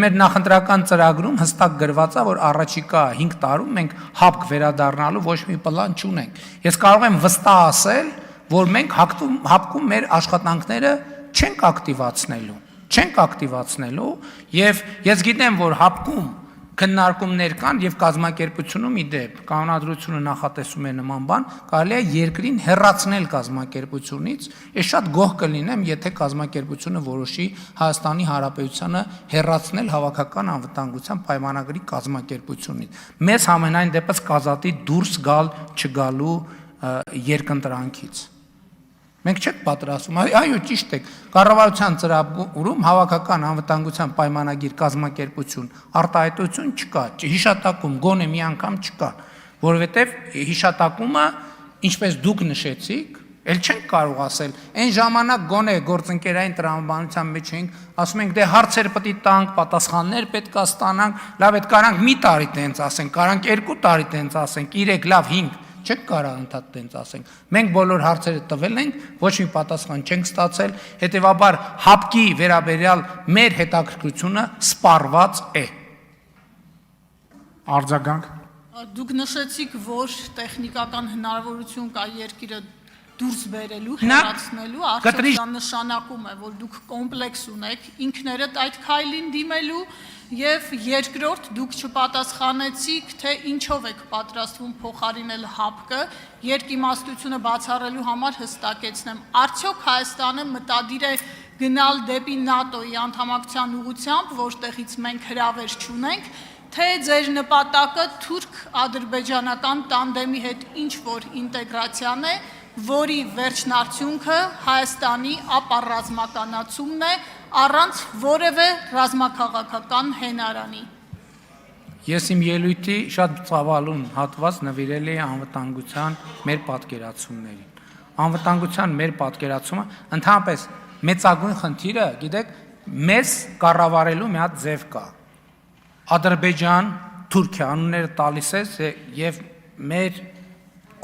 մեր նախընտրական ծրագրում հստակ գրված է, որ առաջիկա 5 տարում մենք հապկ վերադառնալու ոչ մի պլան չունենք։ Ես կարող եմ վստահ ասել, որ մենք հապկում մեր աշխատանքները չենք ակտիվացնելու, եւ ես գիտեմ, որ հապկում քննարկումներ կան եւ կազմակերպությունում իդեպ կանոնադրությունը նախատեսում է նման բան, կարելի է երկրին հեռացնել կազմակերպությունից, ես շատ գոհ կլինեմ, եթե կազմակերպությունը որոշի Հայաստանի Հանրապետությանը հեռացնել հավաքական անվտանգության պայմանագրի կազմակերպությունից։ Մեզ համենայն դեպս կազատի դուրս գալ չգալու երկընտրանքից։ Մենք չենք պատրաստում, այո, ճիշտ եք, կառավարության ծրագրում հավաքական անվտանգության պայմանագիր կազմակերպություն արտահայտություն չկա, հիշատակում գոնե մի անգամ չկա, որովհետև հիշատակումը, ինչպես դուք նշեցիք, էլ չենք կարող ասել, այն ժամանակ գոնե գործընկերային տրամաբանության մեջ էինք, ասում ենք դե հարցեր պետք է տանք, պատասխաններ պետք է ստանանք, լավ այդ կարանք մի տարի տենց ասենք, կարանք 2 տարի տենց ասենք, 3, լավ 5 չեք կարող ընդհանուր տենց ասենք։ Մենք բոլոր հարցերը տվել ենք, ոչ մի պատասխան չենք ստացել, հետևաբար հապկի վերաբերյալ մեր հետաքրքրությունը սպառված է։ Արձագանք։ Դուք նշեցիք, որ տեխնիկական հնարավորություն կա երկիրը դուրս բերելու, հեռացնելու, արդյոք դա նշանակում է, որ դուք կոմպլեքս ունեք ինքներդ այդ քայլին դիմելու, եւ երկրորդ դուք չպատասխանեցիք, թե ինչով եք պատրաստվում փոխարինել հապկը, երկիմաստությունը բացառելու համար հստակեցնեմ, արդյոք Հայաստանը մտադիր է գնալ դեպի ՆԱՏՕ-ի անդամակցության ուղղությամբ, որտեղից մենք հրավեր չունենք, թե ձեր նպատակը թուրք-ադրբեջանական տանդեմի հետ ինչ-որ ինտեգրացիան է, որի վերջնարդյունքը Հայաստանի ապառազմականացումն է, առանց որևէ ռազմաքաղաքական հենարանի։ Ես իմ ելույթի շատ ծավալուն հատված նվիրել էի անվտանգության մեր պատկերացումներին։ Անվտանգության մեր պատկերացումը ընդհանրապես մեծագույն խնդիրը, գիտեք, մեզ կառավարելու մի հատ ձև կա։ Ադրբեջան, Թուրքիա անունները տալիս ես եւ մեր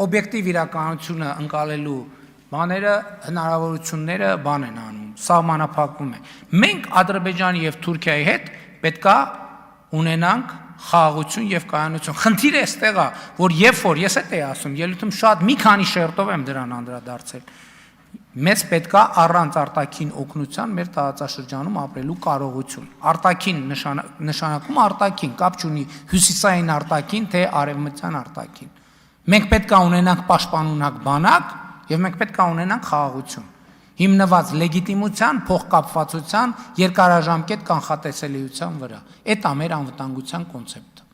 օբյեկտիվ իրականությունը ընկալելու բաները, հնարավորությունները բան են անում, սահմանափակվում է։ Մենք Ադրբեջանի եւ Թուրքիայի հետ պետքա ունենանք խաղաղություն եւ կայանություն։ Խնդիրը այստեղ է, որ երբ որ ես էի ասում, ելույթում շատ մի քանի շերտով եմ դրան անդրադարձել։ Մեզ պետքա առանց արտաքին օգնության մեր տարածաշրջանում ապրելու կարողություն։ Արտաքին նշանակում արտաքին, կապ չունի հյուսիսային արտաքին, թե արևմտյան արտաքին։ Մենք պետք է ունենանք պաշտպանունակ բանակ եւ մենք պետք է ունենանք խաղաղություն, հիմնված լեգիտիմության, փոխկապվածության, երկարաժամկետ կանխատեսելիության վրա։ Այդ է մեր անվտանգության կոնցեպտը։